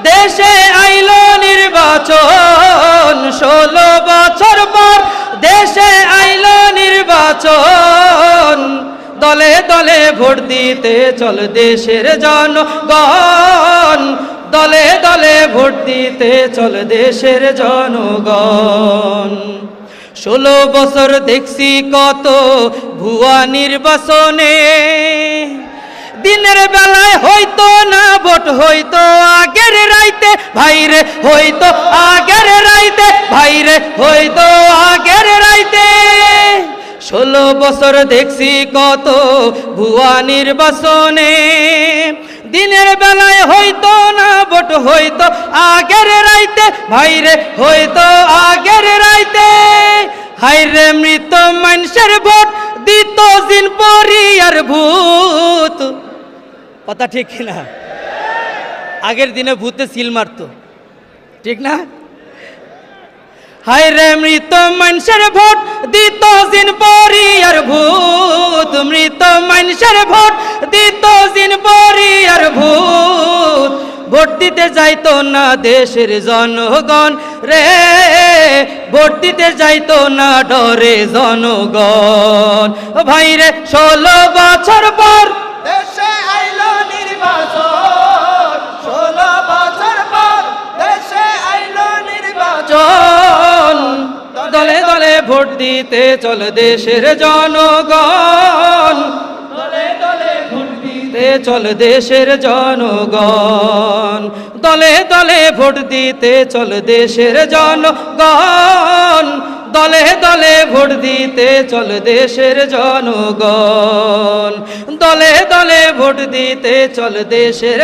দেশে আইলো নির্বাচন, 16 বছর পর দেশে আইলো নির্বাচন। দলে দলে ভোট দিতে চল দেশের জনগণ, দলে দলে ভোট দিতে চল দেশের জনগণ। 16 বছর দেখছি কত ভুয়া নির্বাচনে, দিনের বেলায় হইতো না ভোট, হইতো আগের রাইতে ভাইরে, হইতো আগের রাইতে ভাইরে, হইতো আগের রাইতে। 16 বছর দেখছি কত ভুয়া নির্বাচনে, দিনের বেলায় হইতো না ভোট, হইতো আগের রাইতে ভাইরে, হইতো আগের রাইতে। হাইরে মৃত মানুষের ভোট দিত জিন পরি আর ভূত। কথা ঠিক কিনা? আগের দিনে ভূতে সিল মারতো, ঠিক না? হায়রে মৃত মানুষের ভোট দিত জিন পরি আর ভূত, মৃত মানুষের ভোট দিত জিন পরি আর ভূত। ভোট দিতে যাইতো না দেশের জনগণ রে, ভোট দিতে যাইতো না ডরে জনগণ। ভাইরে 16 বছর পর দেশে আইলো নির্বাচন, 16 বছর পর দেশে আইলো নির্বাচন। দলে দলে ভোট দিতে চল দেশের জনগণ, দলে দলে ভোট দিতে চল দেশের জনগণ, দলে দলে ভোট দিতে চল দেশের জনগণ, দলে দলে ভোট দিতে চল দেশের জনগণ, দলে দলে ভোট দিতে চল দেশের